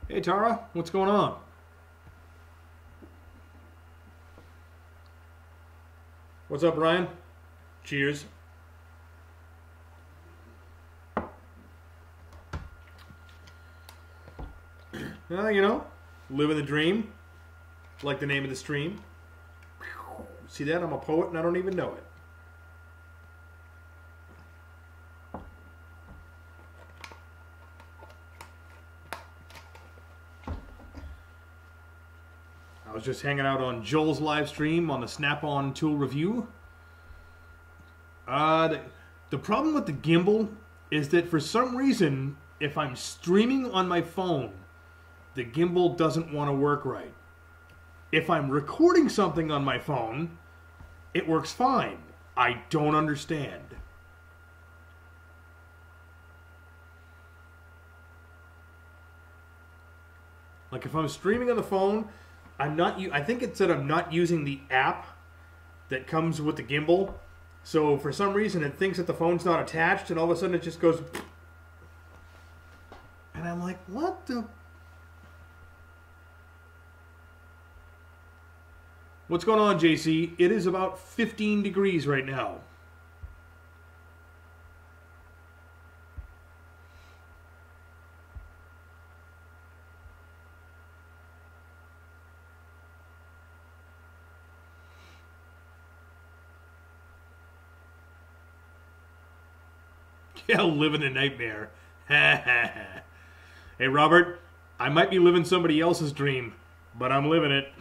Hey Tara, what's going on? What's up, Ryan? Cheers. You know, living the dream, like the name of the stream. See that? I'm a poet and I don't even know it. I was just hanging out on Joel's live stream on the Snap-on tool review. The problem with the gimbal is that for some reason, if I'm streaming on my phone, the gimbal doesn't want to work right. If I'm recording something on my phone, it works fine. I don't understand. Like if I'm streaming on the phone, I think it said I'm not using the app that comes with the gimbal. So for some reason it thinks that the phone's not attached and all of a sudden it just goes. And I'm like, what the? What's going on, JC? It is about 15 degrees right now. Yeah, living a nightmare. Hey, Robert, I might be living somebody else's dream, but I'm living it.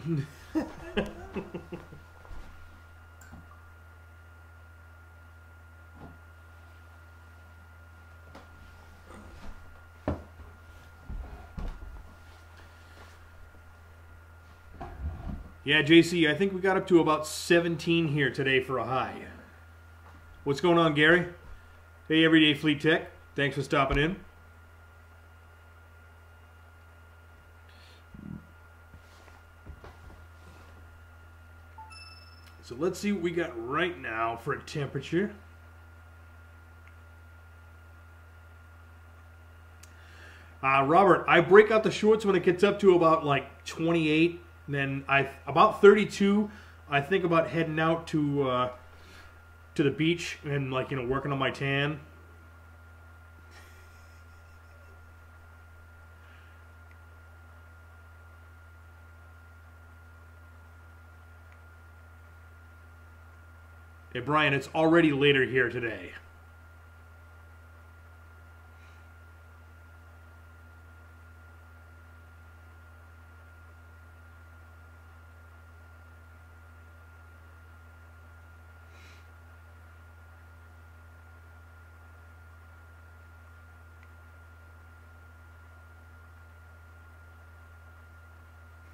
Yeah, JC, I think we got up to about 17 here today for a high. What's going on, Gary? Hey, Everyday Fleet Tech. Thanks for stopping in. So let's see what we got right now for a temperature. Robert, I break out the shorts when it gets up to about like 28. Then about 32. I think about heading out to the beach and working on my tan. Hey Brian, it's already later here today.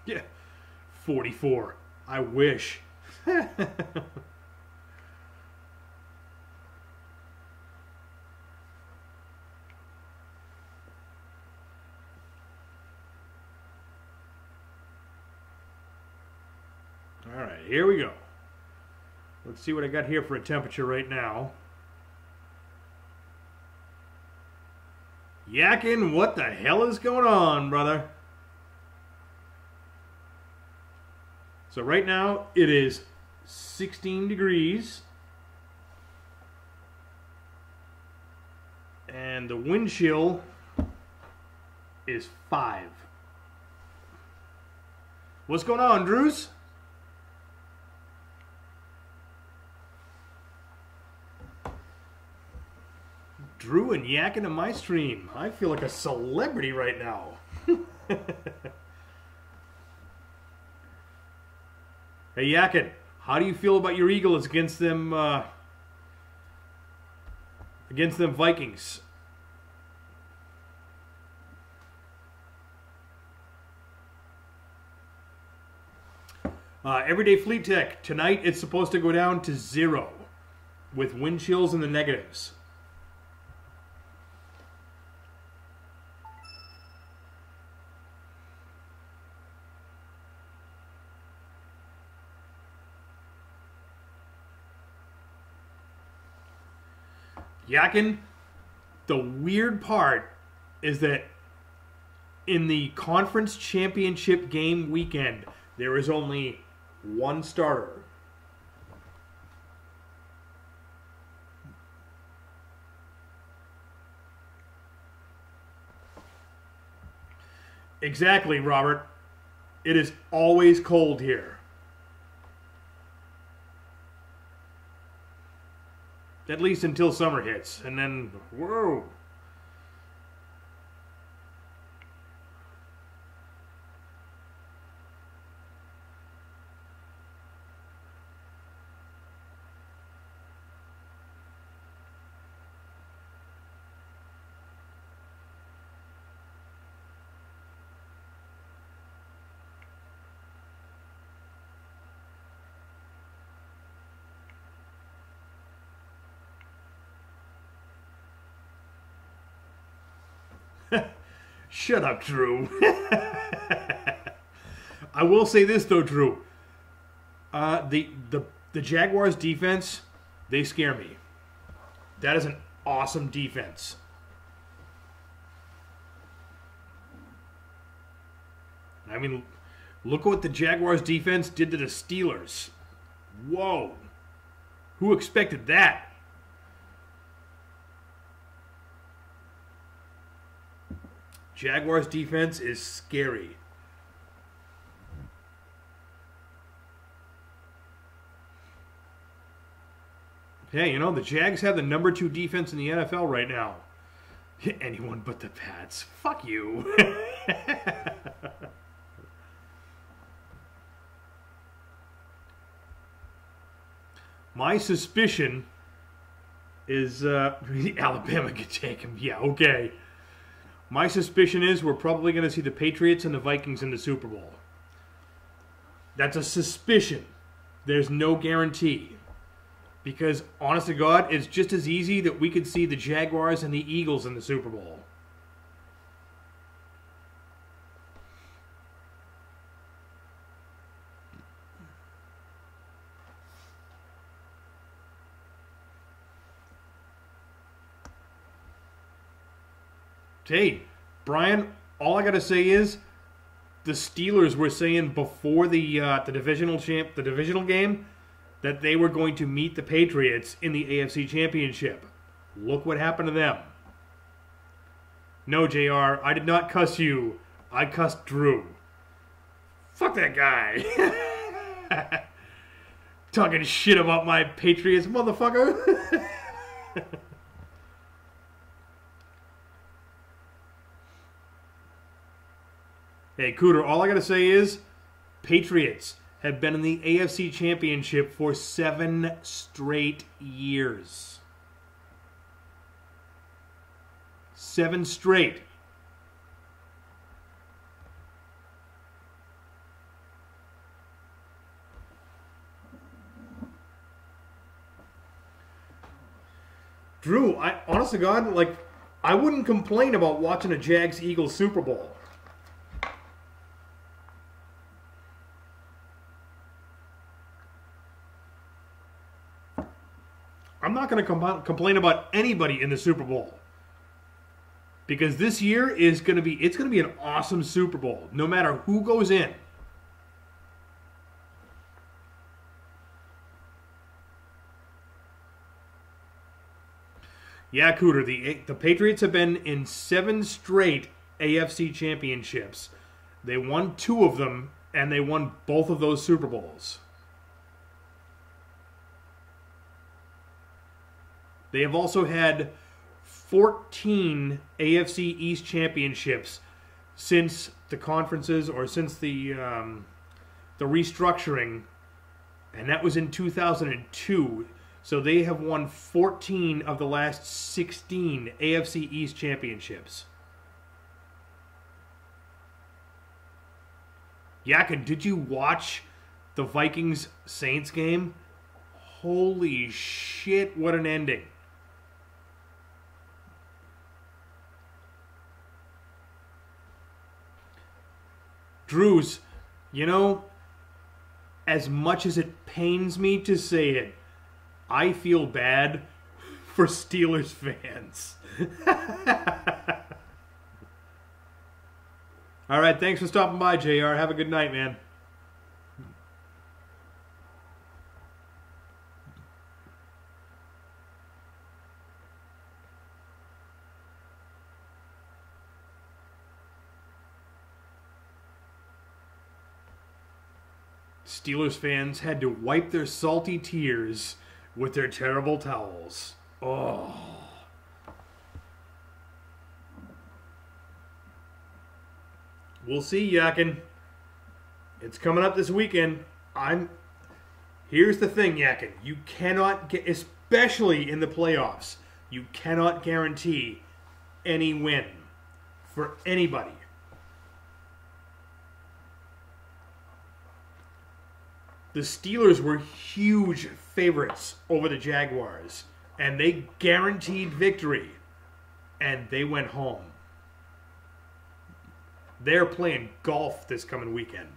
Yeah, 44. I wish. All right, here we go. Let's see what I got here for a temperature right now. Yakin, what the hell is going on, brother? So right now it is 16 degrees. And the wind chill is 5. What's going on, Drews? Drew and Yakin in my stream. I feel like a celebrity right now. Hey Yakin, how do you feel about your Eagles against them Vikings? Everyday Fleet Tech, tonight it's supposed to go down to 0 with wind chills in the negatives. Yakin, the weird part is that In the conference championship game weekend, there is only one starter. Exactly, Robert. It is always cold here. At least until summer hits. And then, whoa. Shut up, Drew. I will say this though, Drew. The Jaguars defense, they scare me. That is an awesome defense. I mean, look at what the Jaguars defense did to the Steelers. Whoa. Who expected that? Jaguars defense is scary. Hey, you know, the Jags have the number 2 defense in the NFL right now. Anyone but the Pats. Fuck you. My suspicion is Alabama could take him. Yeah, okay. My suspicion is we're probably going to see the Patriots and the Vikings in the Super Bowl. That's a suspicion. There's no guarantee. Because, honest to God, it's just as easy that we could see the Jaguars and the Eagles in the Super Bowl. Hey, Brian, all I got to say is the Steelers were saying before the divisional game that they were going to meet the Patriots in the AFC Championship. Look what happened to them. No, JR, I did not cuss you. I cussed Drew. Fuck that guy. Talking shit about my Patriots, motherfucker. Hey, Cooter, all I got to say is Patriots have been in the AFC Championship for 7 straight years. 7 straight. Drew, honest to God, like, I wouldn't complain about watching a Jags-Eagles Super Bowl. I'm not going to complain about anybody in the Super Bowl. Because this year is going to be an awesome Super Bowl, no matter who goes in. Yeah, Cooter, the Patriots have been in 7 straight AFC championships. They won 2 of them, and they won both of those Super Bowls. They have also had 14 AFC East championships since the conferences or since the restructuring, and that was in 2002. So they have won 14 of the last 16 AFC East championships. Yakin, did you watch the Vikings-Saints game? Holy shit, what an ending. Drews, you know, as much as it pains me to say it, I feel bad for Steelers fans. All right, thanks for stopping by, JR. Have a good night, man. Steelers fans had to wipe their salty tears with their terrible towels. Oh. We'll see, Yakin. It's coming up this weekend. Here's the thing, Yakin. You cannot get, especially in the playoffs, you cannot guarantee any win for anybody. The Steelers were huge favorites over the Jaguars, and they guaranteed victory, and they went home. They're playing golf this coming weekend.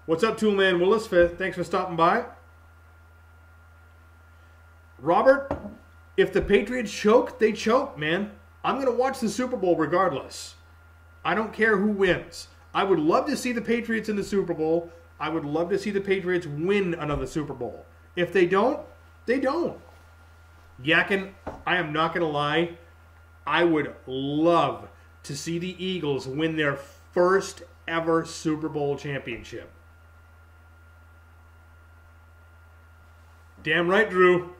What's up, Toolman Willis? Thanks for stopping by. Robert, if the Patriots choke, they choke, man. I'm going to watch the Super Bowl regardless. I don't care who wins. I would love to see the Patriots in the Super Bowl. I would love to see the Patriots win another Super Bowl. If they don't, they don't. Yakin, I am not going to lie. I would love to see the Eagles win their first ever Super Bowl championship. Damn right, Drew.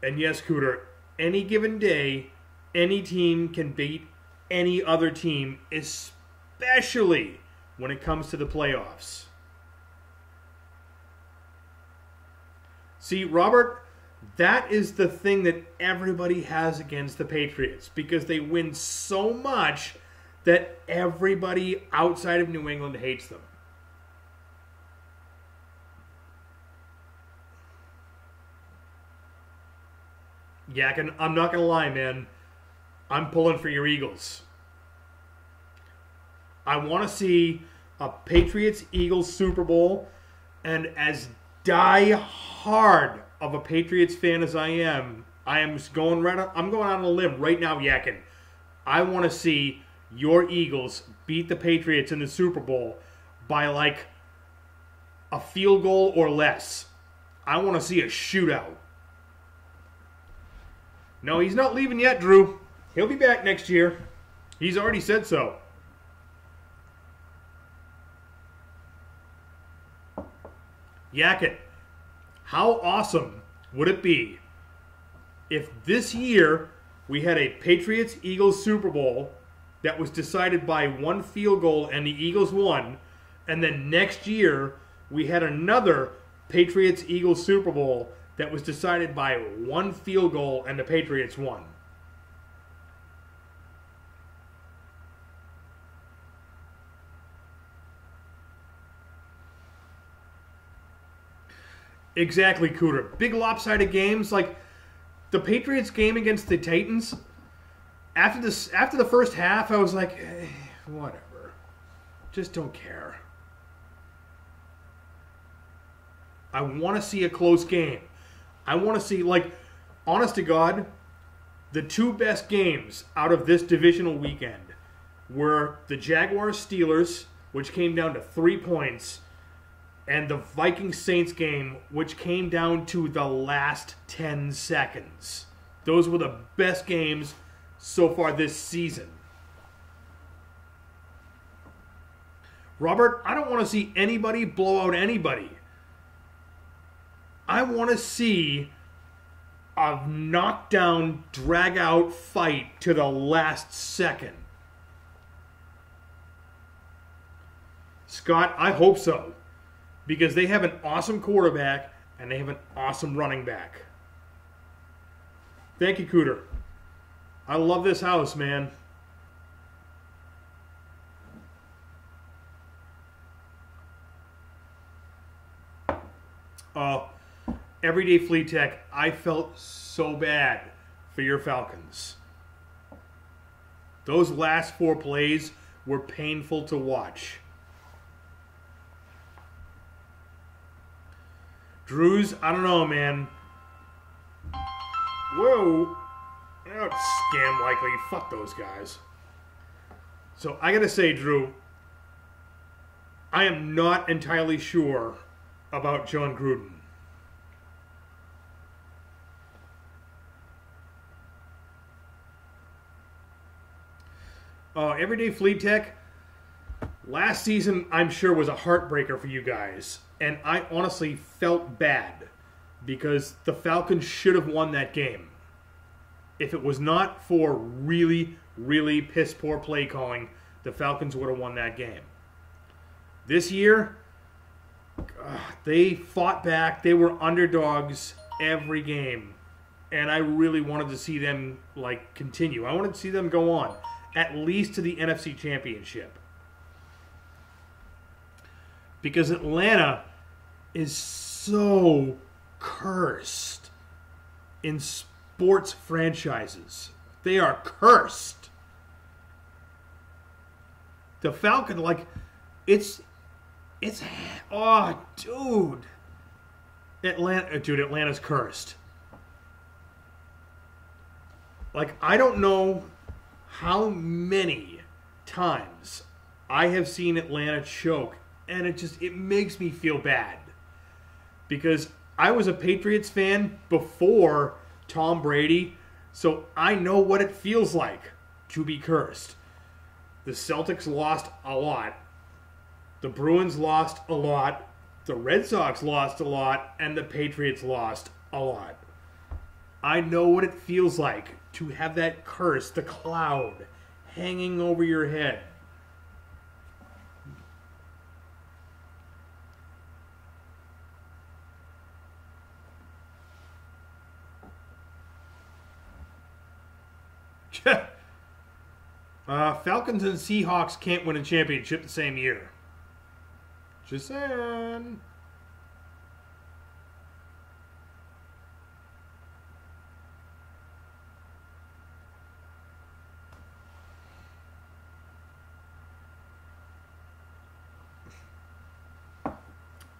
And yes, Cooter, any given day, any team can beat any other team, especially when it comes to the playoffs. See, Robert, that is the thing that everybody has against the Patriots, because they win so much that everybody outside of New England hates them. Yakin, I'm not going to lie, man. I'm pulling for your Eagles. I want to see a Patriots-Eagles Super Bowl, and as die-hard of a Patriots fan as I am going out on a limb right now, Yakin. I want to see your Eagles beat the Patriots in the Super Bowl by like a field goal or less. I want to see a shootout. No, he's not leaving yet, Drew. He'll be back next year. He's already said so. Yakin, how awesome would it be if this year we had a Patriots-Eagles Super Bowl that was decided by one field goal and the Eagles won, and then next year we had another Patriots-Eagles Super Bowl that was decided by one field goal and the Patriots won? Exactly, Cooter. Big lopsided games like the Patriots game against the Titans. After the first half, I was like, whatever. Just don't care. I want to see a close game. I want to see, like, honest to God, the two best games out of this divisional weekend were the Jaguars-Steelers, which came down to 3 points, and the Vikings-Saints game, which came down to the last 10 seconds. Those were the best games so far this season. Robert, I don't want to see anybody blow out anybody. I want to see a knockdown, drag-out fight to the last second. Scott, I hope so. Because they have an awesome quarterback and they have an awesome running back. Thank you, Cooter. I love this house, man. Everyday Fleet Tech, I felt so bad for your Falcons. Those last 4 plays were painful to watch. Drews, I don't know, man. Whoa. Scam likely. Fuck those guys. So I got to say, Drew, I am not entirely sure about John Gruden. Everyday Fleet Tech, last season I'm sure was a heartbreaker for you guys. And I honestly felt bad because the Falcons should have won that game. If it was not for really, really piss poor play calling, the Falcons would have won that game. This year, they fought back. They were underdogs every game. And I really wanted to see them continue. I wanted to see them go on, at least to the NFC Championship. Because Atlanta is so cursed in sports franchises. They are cursed. The Falcon, oh, dude. Atlanta's cursed. I don't know how many times I have seen Atlanta choke, and it makes me feel bad. Because I was a Patriots fan before Tom Brady, so I know what it feels like to be cursed. The Celtics lost a lot. The Bruins lost a lot. The Red Sox lost a lot. And the Patriots lost a lot. I know what it feels like to have that curse, the cloud, hanging over your head. Falcons and Seahawks can't win a championship the same year. Just saying.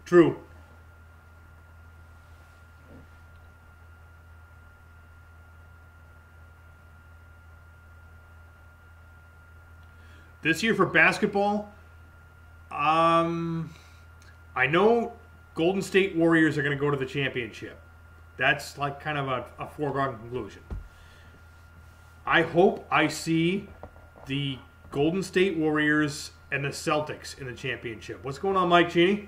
True. This year for basketball, I know Golden State Warriors are going to go to the championship. That's kind of a foregone conclusion. I hope I see the Golden State Warriors and the Celtics in the championship. What's going on, Mike Cheney?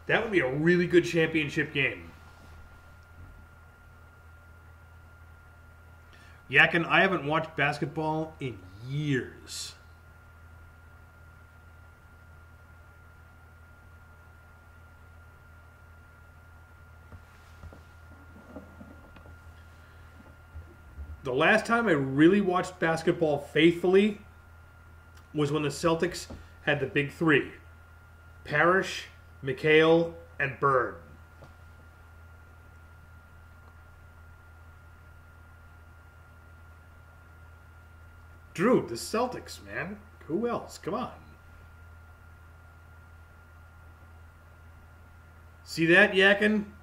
That would be a really good championship game. Yakin, I haven't watched basketball in years. The last time I really watched basketball faithfully was when the Celtics had the big three. Parrish, McHale, and Bird. Drew, the Celtics, man. Who else? Come on. See that, Yakin?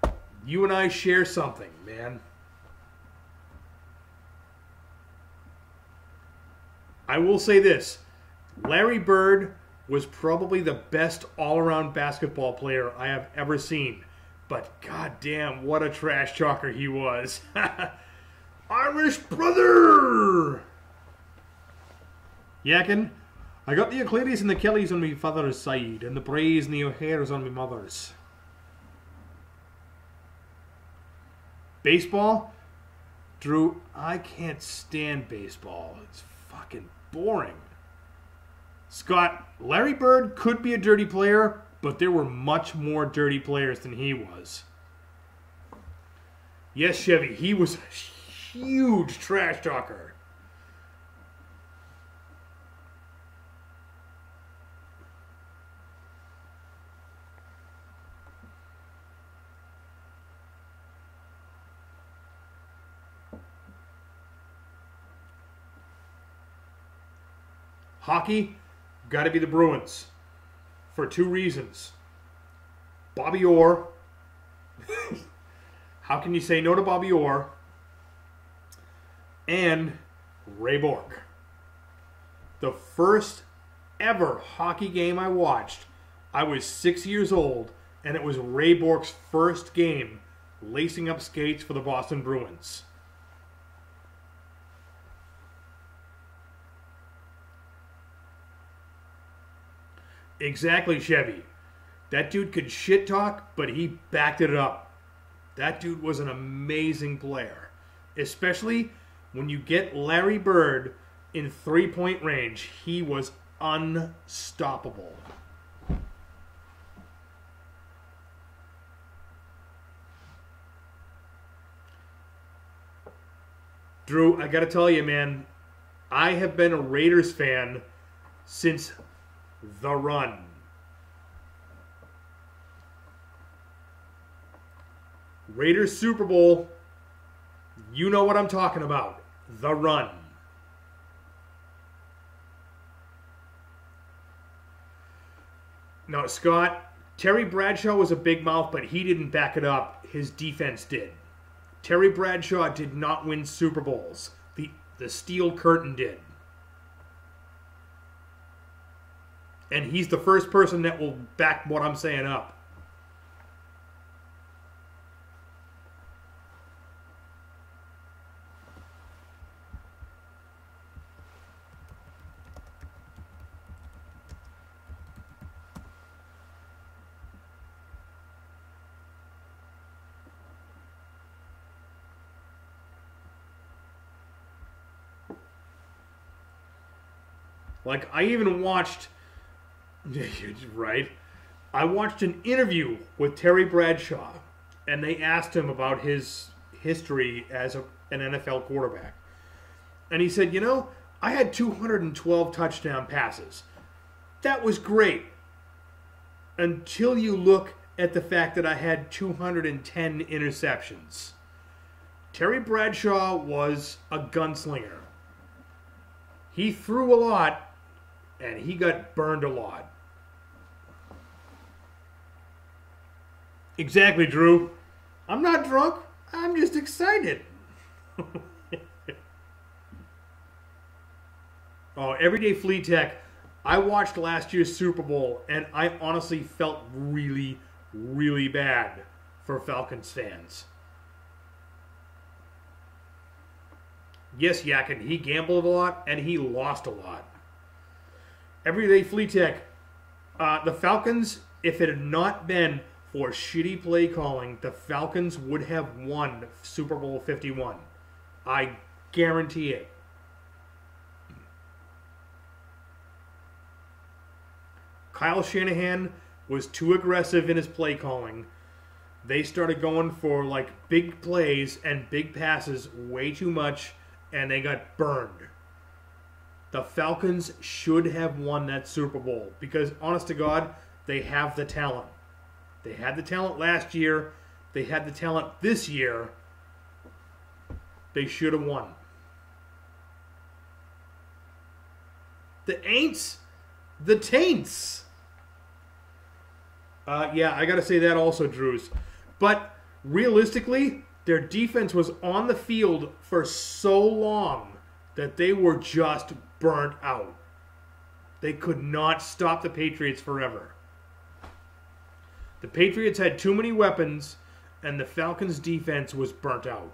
You and I share something, man. I will say this. Larry Bird was probably the best all-around basketball player I have ever seen. But goddamn, what a trash talker he was. Irish brother! Yakin, I got the O'Clearys and the Kellys on my father's side, and the Brays and the O'Hares on my mother's. Baseball? Drew, I can't stand baseball. It's fucking boring. Scott, Larry Bird could be a dirty player, but there were much more dirty players than he was. Yes, Chevy, he was a huge trash talker. Hockey, got to be the Bruins for two reasons. Bobby Orr. How can you say no to Bobby Orr? And Ray Bork. The first ever hockey game I watched, I was 6 years old, and it was Ray Bourque's first game lacing up skates for the Boston Bruins. Exactly, Chevy. That dude could shit talk, but he backed it up. That dude was an amazing player. Especially when you get Larry Bird in three-point range, he was unstoppable. Drew, I got to tell you, man, I have been a Raiders fan since the run. Raiders Super Bowl, you know what I'm talking about. The run. Now, Scott, Terry Bradshaw was a big mouth, but he didn't back it up. His defense did. Terry Bradshaw did not win Super Bowls. The Steel Curtain did. And he's the first person that will back what I'm saying up. Like, I even watched, right? I watched an interview with Terry Bradshaw, and they asked him about his history as an NFL quarterback. And he said, I had 212 touchdown passes. That was great. Until you look at the fact that I had 210 interceptions. Terry Bradshaw was a gunslinger. He threw a lot, and he got burned a lot. Exactly, Drew. I'm not drunk. I'm just excited. Oh, Everyday Flea Tech. I watched last year's Super Bowl, and I honestly felt really, really bad for Falcons fans. Yes, Yakin, he gambled a lot, and he lost a lot. Everyday Flea Tech. The Falcons, if it had not been for shitty play calling, the Falcons would have won Super Bowl 51. I guarantee it. Kyle Shanahan was too aggressive in his play calling. They started going for like big plays and big passes way too much, and they got burned. The Falcons should have won that Super Bowl because, honest to God, they have the talent. They had the talent last year. They had the talent this year. They should have won. The Aints, the Taints. Yeah, I got to say that also, Drews. But realistically, their defense was on the field for so long that they were just burnt out. They could not stop the Patriots forever. The Patriots had too many weapons, and the Falcons' defense was burnt out.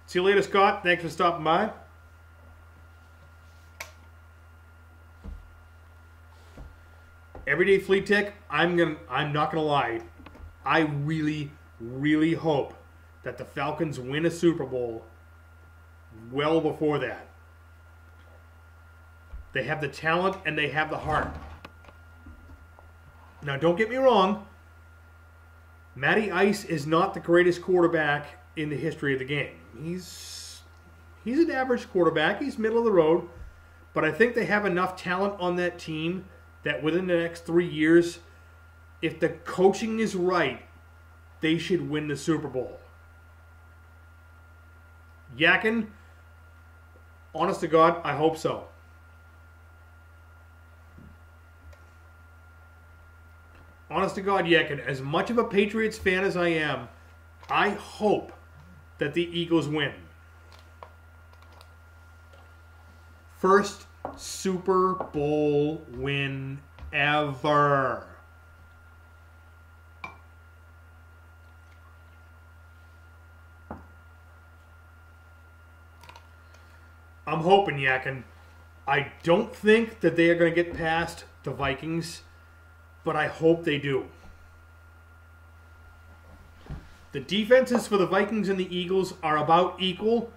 See you later, Scott. Thanks for stopping by. Everyday Flea Tech, I'm not gonna lie. I really, really hope that the Falcons win a Super Bowl well before that. They have the talent and they have the heart. Now, don't get me wrong. Matty Ice is not the greatest quarterback in the history of the game. He's an average quarterback. He's middle of the road. But I think they have enough talent on that team that within the next 3 years, if the coaching is right, they should win the Super Bowl. Yakin, honest to God, I hope so. Honest to God, Yakin, as much of a Patriots fan as I am, I hope that the Eagles win. First Super Bowl win ever. I'm hoping, Yakin. I don't think that they are going to get past the Vikings, but I hope they do. The defenses for the Vikings and the Eagles are about equal,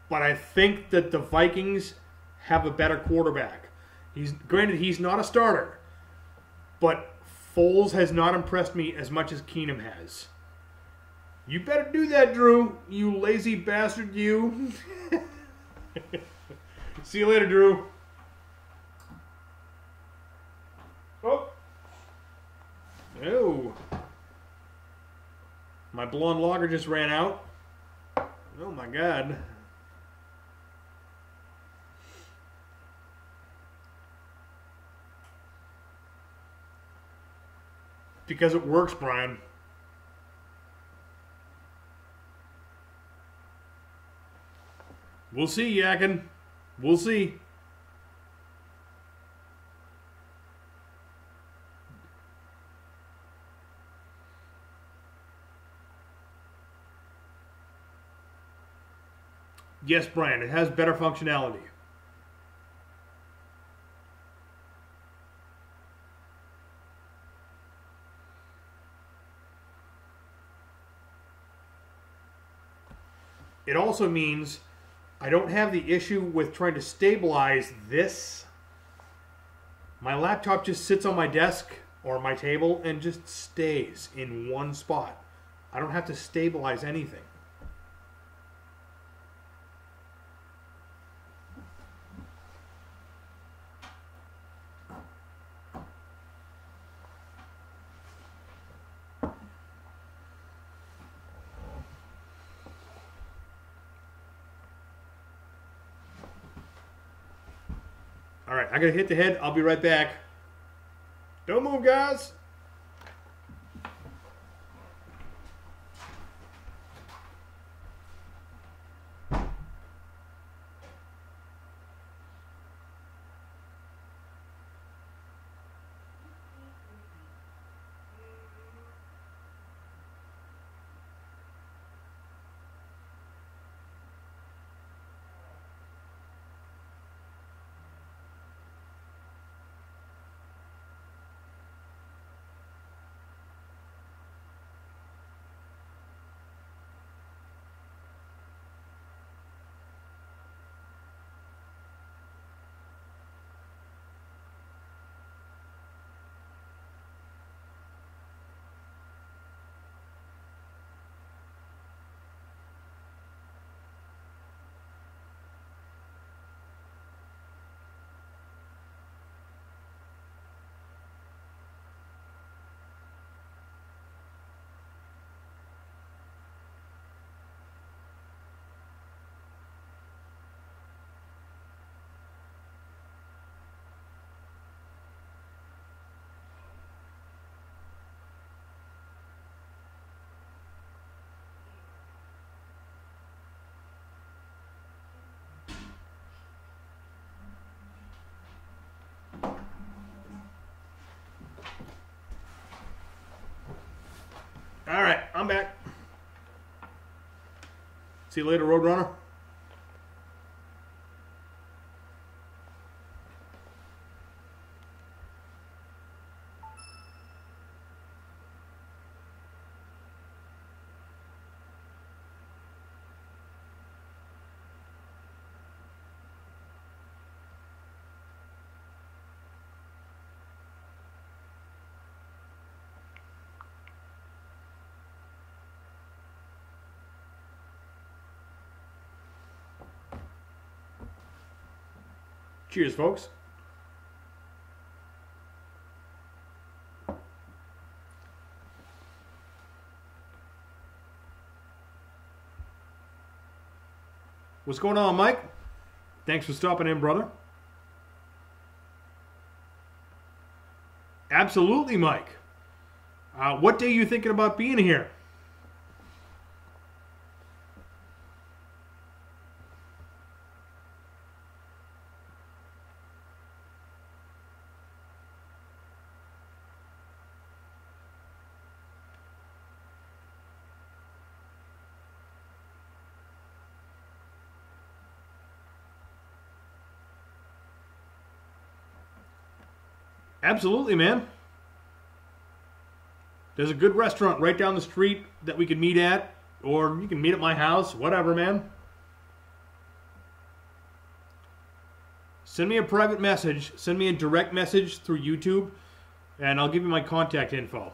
but I think that the Vikings have a better quarterback. Granted, he's not a starter, but Foles has not impressed me as much as Keenum has. You better do that, Drew, you lazy bastard, you. See you later, Drew. Oh. Oh. My blonde lager just ran out. Oh my God. Because it works, Brian. We'll see, Yakin. We'll see. Yes, Brian, it has better functionality. It also means I don't have the issue with trying to stabilize this. My laptop just sits on my desk or my table and just stays in one spot. I don't have to stabilize anything. All right, I gotta hit the head. I'll be right back. Don't move, guys. All right, I'm back. See you later, Roadrunner. Cheers, folks. What's going on, Mike? Thanks for stopping in, brother. Absolutely, Mike. What day are you thinking about being here? Absolutely, man. There's a good restaurant right down the street that we can meet at, or you can meet at my house, whatever, man. Send me a private message, send me a direct message through YouTube, and I'll give you my contact info.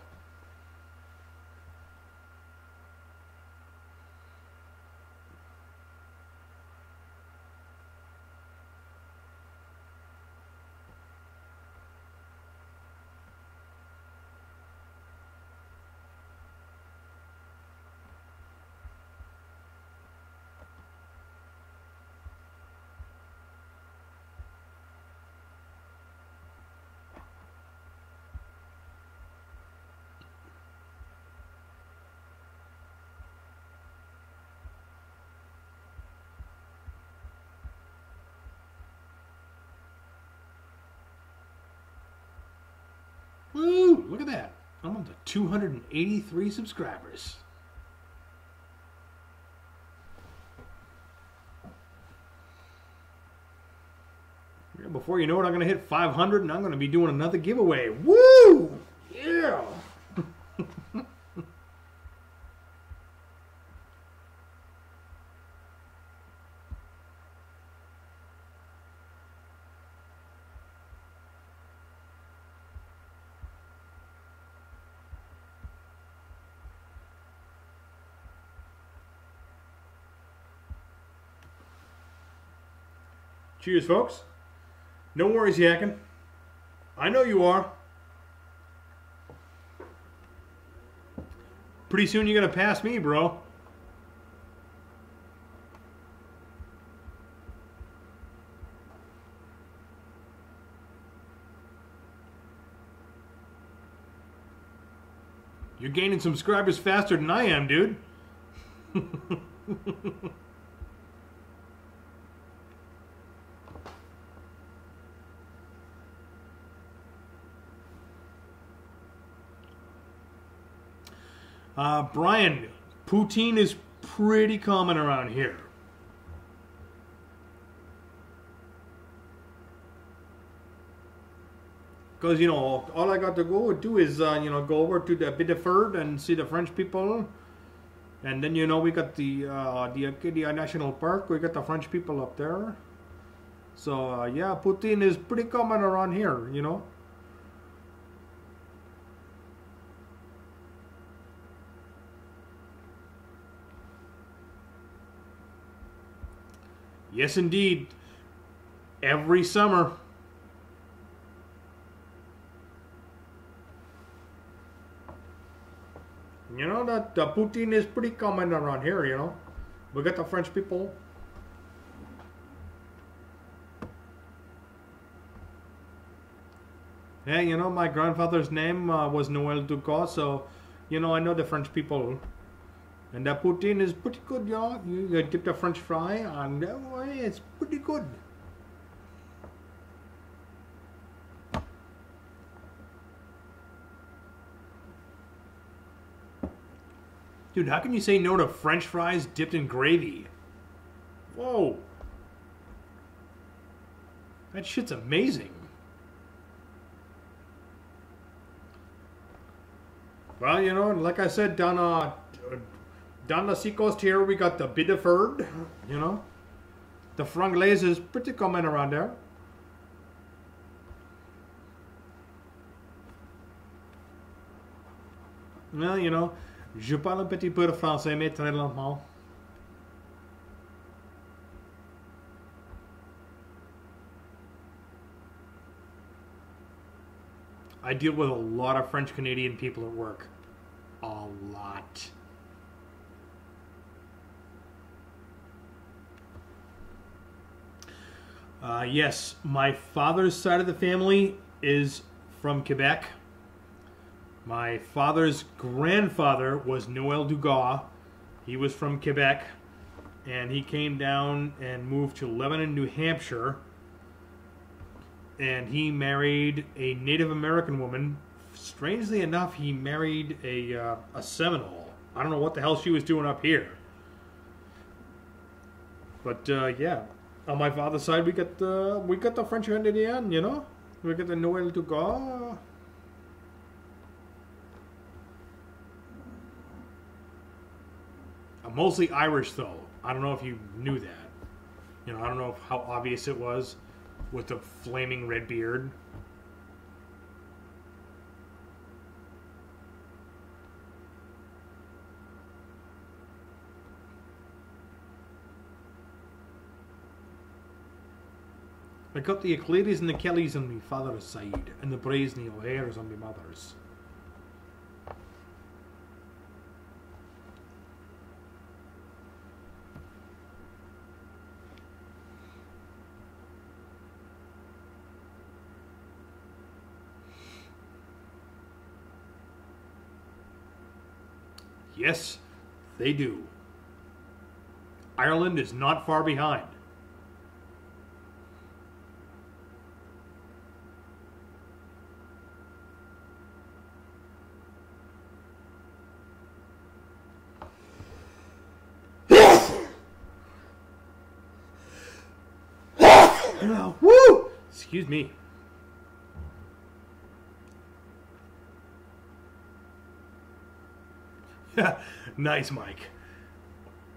Woo! Look at that. I'm up to 283 subscribers. Yeah, before you know it, I'm going to hit 500 and I'm going to be doing another giveaway. Woo! Yeah! Cheers, folks. No worries, Yakin. I know you are. Pretty soon you're going to pass me, bro. You're gaining subscribers faster than I am, dude. Brian, poutine is pretty common around here. Because, you know, all I got to go do is, you know, go over to the Biddeford and see the French people. And then, you know, we got the Acadia National Park. We got the French people up there. So, yeah, poutine is pretty common around here, you know. Yes, indeed. Every summer. You know, that the poutine is pretty common around here, you know. We got the French people. Yeah, you know, my grandfather's name was Noel Ducos, so, you know, I know the French people. And that poutine is pretty good, y'all. You dip the French fry, and it's pretty good. Dude, how can you say no to French fries dipped in gravy? Whoa. That shit's amazing. Well, you know, like I said, down the seacoast here, we got the Biddeford, you know. The Franglaise is pretty common around there. Well, you know, je parle un petit peu de français, mais très lentement. I deal with a lot of French Canadian people at work. A lot. Yes, my father's side of the family is from Quebec. My father's grandfather was Noel Dugas. He was from Quebec, and he came down and moved to Lebanon, New Hampshire, and he married a Native American woman. Strangely enough, he married a Seminole. I don't know what the hell she was doing up here. But yeah, on my father's side, we got the French Canadian, you know. We got the Noel Dugas. I'm mostly Irish, though. I don't know if you knew that. You know, I don't know how obvious it was with the flaming red beard. I got the Eclairs and the Kellys on my father's side, and the Brays and the O'Hares on my mother's. Yes, they do. Ireland is not far behind. Woo! Excuse me. Nice, Mike.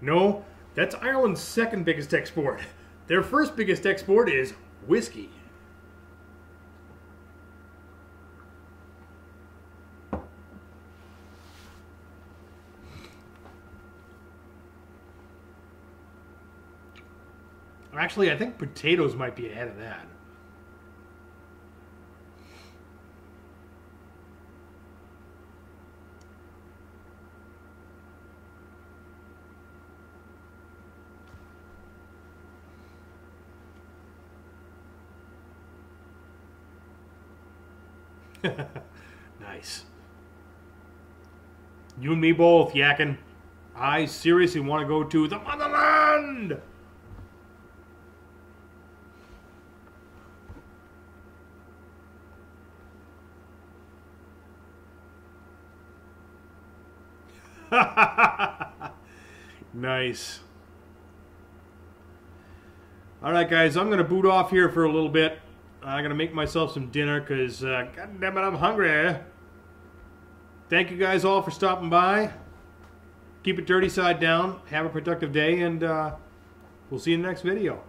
No, that's Ireland's second biggest export. Their first biggest export is whiskey. Actually, I think potatoes might be ahead of that. Nice. You and me both, Yakin. I seriously want to go to the motherland! Nice. Alright guys, I'm going to boot off here for a little bit. I'm going to make myself some dinner because, god damn it, I'm hungry. Thank you guys all for stopping by. Keep it dirty side down. Have a productive day, and we'll see you in the next video.